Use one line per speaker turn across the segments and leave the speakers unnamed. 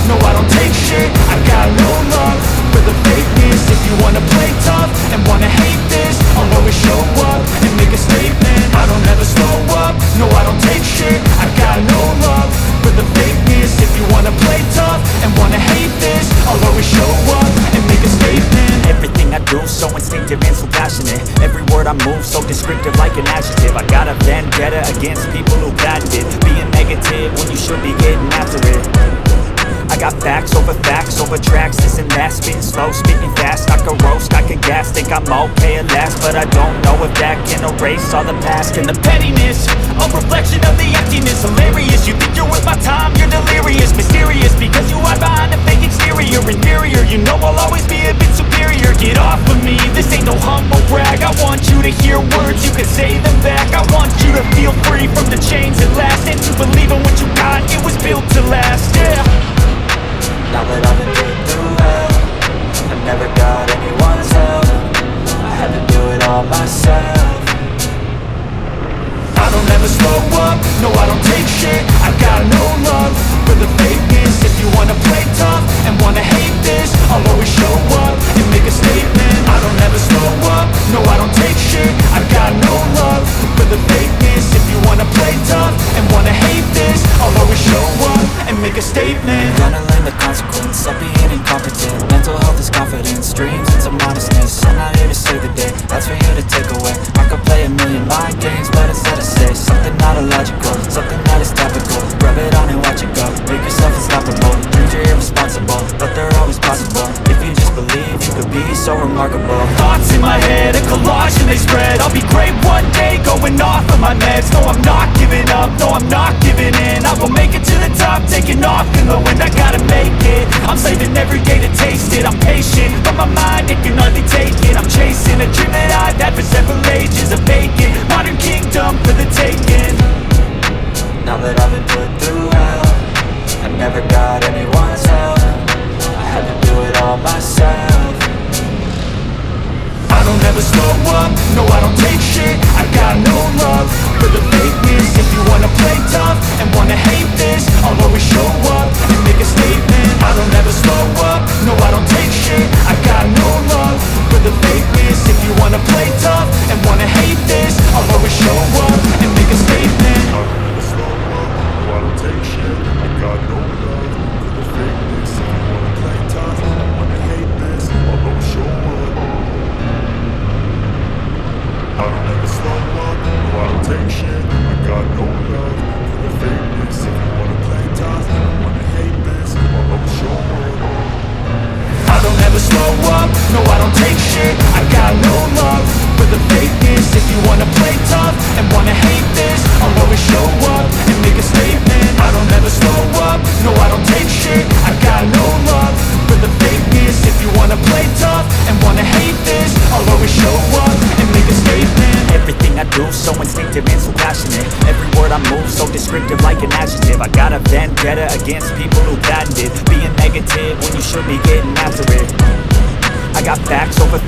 no I don't take shit. I got no love for the fakeness. If you wanna play tough and wanna hate this, I'll always show up and make a statement. I don't ever slow up, no I don't take shit. I got no love for the fakeness. If you wanna play tough and wanna hate this, I'll always show up and make a statement.
Everything I do so instinctive and so passionate. Every word I move so descriptive like an adjective. I got a vendetta against people who patented being negative when you should be getting after it. I got facts over tracks, this and that. Spitting slow, spitting fast, I can roast, I can gas. Think I'm okay at last, but I don't know if that can erase all the past. And the pettiness, a reflection of the emptiness. Hilarious, you think you're worth my time, you're delirious. Mysterious, because you hide behind a fake exterior. Inferior, you know I'll always be a bit superior. Get off of me, this ain't no humble brag. I want you to hear words, you can say them back. I want you to feel free from the chains that last, and to believe in what you got, it was built to last, yeah.
Now that I've been through hell, I never got anyone's help. I had to do it all myself.
I don't ever slow up, no I don't take shit. I got no love for the fakeness. If you wanna play tough and wanna hate this, I'll always show up and make a statement. I don't ever slow up, no I don't take shit. I got no love for the fakeness. If you wanna play tough and wanna hate this, I'll always show up and make a statement.
Gonna learn the consequence of being incompetent. Mental health is confidence, dreams into modestness. I'm not here to save the day, that's for you to take away. I could play a million mind games, but instead I say something not illogical, something that is topical. Rub it on and watch it go, make yourself unstoppable. Dreams are irresponsible, but they're always possible. If you just believe, you could be so remarkable.
Thoughts in my head, a collage and they spread. I'll be great one day, going off of my meds. No I'm not giving up, no I'm not giving in. I will make it to the top, taking off in the wind. I gotta make it, I'm saving every day to taste it. I'm patient, but my mind, it can hardly take it. I'm chasing a dream that I've had for several ages. A vacant, modern kingdom for the taking.
Now that I've been put through hell, I never got anyone's help. I had to do it all myself.
I don't ever slow up, no I don't take shit. I got no love for the fakeness. If you wanna play tough and wanna hate this, I'll always show up and make a statement. I don't ever slow up, no I don't take shit. I got no love for the fakeness. If you wanna play tough and wanna hate this, I'll always show up and make a statement.
I don't ever slow up, no I don't take shit. I got no love for the fakeness. If you wanna play tough and wanna hate this, I'll always show up. I don't ever slow up, no I don't take shit. I got no love for the fakeness. If you wanna play tough and wanna hate this, I'll always show up.
I don't ever slow up, no I don't take shit. I got no love for the fakeness. If you wanna play tough and wanna hate this, I'll always show up and make a statement. I don't ever slow up, no I don't take shit. I got no love for the fakeness. If you wanna play tough and wanna hate this, I'll always show up and make a statement.
Everything I do so instinctive and so passionate. Every word I move so descriptive like an adjective. I got a vendetta against people who patented being negative when you should be getting after it. I got facts over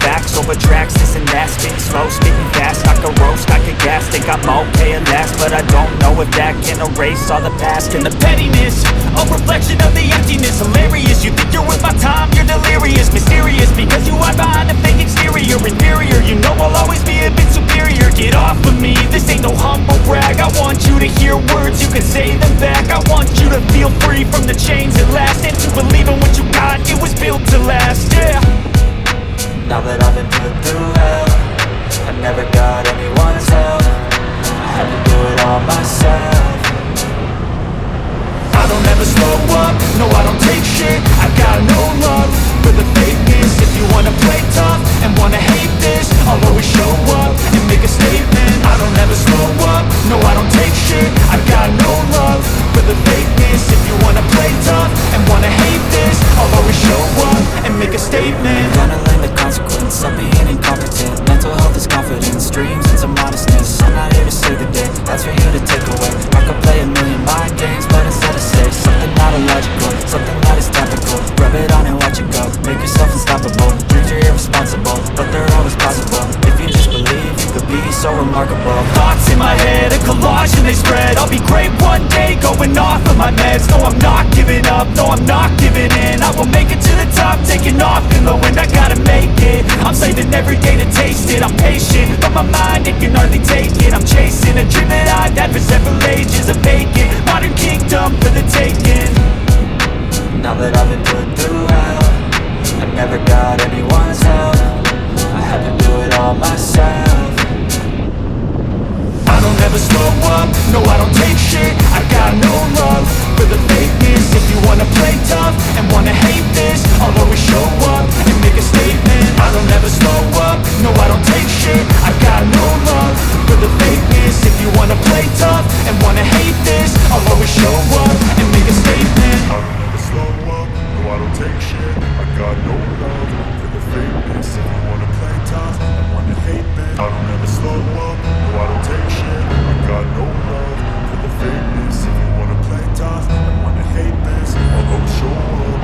tracks, this and that. Spitting slow, spitting fast, I can roast, I can gas. Think I'm okay at last, but I don't know if that can erase all the past.
And the pettiness, a reflection of the emptiness. Hilarious, you think you're worth my time, you're delirious. Mysterious, because you hide behind a fake exterior. Inferior, you know I'll always be a bit superior. Get off of me, this ain't no humble brag. I want you to hear words, you can say them back. I want you to feel free from the chains that last, and to believe in what you got, it was built to last, yeah.
Now that I've been put through hell, I never got anyone's help. I had to do it all myself.
I don't ever slow up, no I don't take shit. I got no love for the fakeness. If you wanna play tough and wanna hate this, I'll always show up and make a statement. I don't ever slow up, no I don't take shit. I got no love for the fakeness. If you wanna play tough and wanna hate this, I'll always show up and make a statement.
Gonna learn the consequence of being incompetent. Mental health is confidence, dreams into modestness. I'm not here to save the day, that's for you to take away. I could play a million mind games, but instead I say something not illogical, something that is topical. Rub it on and watch it go, make yourself unstoppable. Dreams are irresponsible, but they're always possible. If you just believe, you could be so remarkable.
Thoughts in my head, a collage and they spread. I'll be great one day, going off of my meds. No I'm not giving up, no I'm not giving
Now that I've been put through hell, I never got anyone's help. I had to do it all myself.
I don't ever slow up, no I don't take shit. I got no love for the fakeness. If you wanna play tough and wanna hate this, I'll always show up and make a statement. I don't ever slow up, no I don't take shit. I got no love for the fakeness. If you wanna play tough and wanna hate this, I'll always show up and make a statement.
I don't ever slow up, no I don't take shit. I got no love for the fakeness. If you wanna play tough and wanna hate this, I don't ever slow up, no I don't take shit. I got no love for the fakeness. If you wanna play tough and wanna hate this, I'll always show up.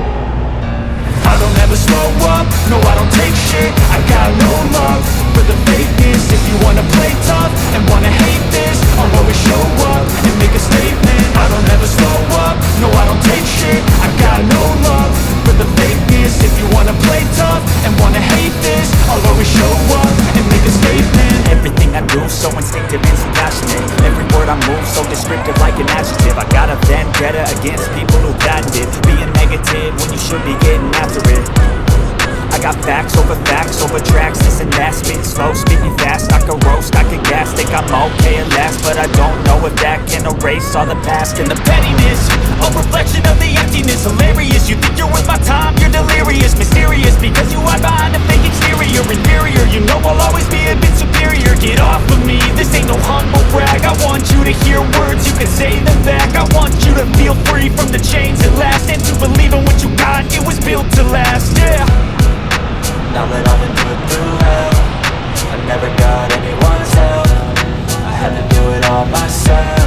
I don't ever slow up, no I don't take shit. I got no love for the fakeness. If you wanna play tough and wanna hate this, I'll always show up and make a statement. I don't ever slow up, no I don't take shit. I got no love for the fakeness. If you wanna play tough and wanna hate this, I'll always show up and make a statement.
Everything I do so instinctive and so passionate. Every word I move so descriptive like an adjective. I got a vendetta against people who patented being negative when you should be getting after it. I got facts over tracks, this and that. Spitting slow, speaking fast, I can roast, I can gas. Think I'm okay at last, but I don't know if that can erase all the past. And the pettiness, a reflection of the emptiness. Hilarious, you think you're worth my time, you're delirious. Mysterious, because you hide behind a fake exterior. Inferior, you know I'll always be a bit superior. Get off of me, this ain't no humble brag. I want you to hear words, you can say them back. I want you to feel free from the chains at last, and to believe in what you got, it was built to last, yeah.
Now that I've been put through hell, I never got anyone's help. I had to do it all myself.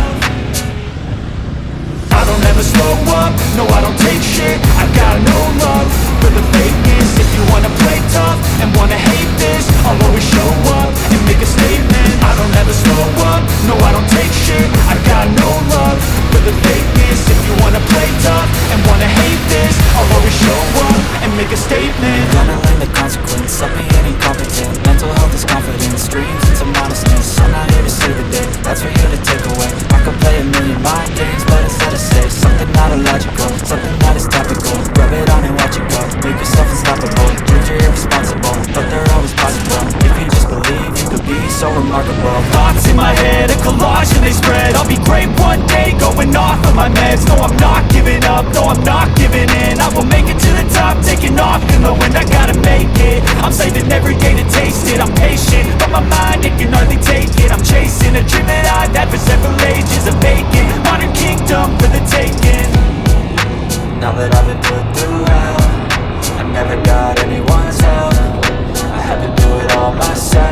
I don't ever slow up, no I don't take shit. I got no love for the fakeness. If you wanna play tough and wanna hate this, I'll always show up and make a statement. I don't ever slow up, no I don't take shit. I got no love for the fakeness. If you wanna play tough and wanna hate this, I'll always show up and make a statement.
Gonna learn the consequence of being incompetent. Mental health is confidence, dreams into modestness. I'm not here to save the day, that's for you to take away. I could play a million mind games, but instead I say something not illogical, something that is topical. Rub it on and watch it go, make yourself unstoppable. Dreams are irresponsible, but they're always possible. If you just believe, you could be so remarkable.
Thoughts in my head, a collage and they spread. I'll be great one day, going off of my meds. No, I'm not giving up, no, I'm not giving in. I will make it to the top, taking off in the wind. I gotta make it, I'm saving every day to taste it. I'm patient, but my mind, it can hardly take it. I'm chasing a dream that I've had for several ages. A vacant, modern kingdom for the taking.
Now that I've been put through hell, I never got anyone's help. I had to do it all myself.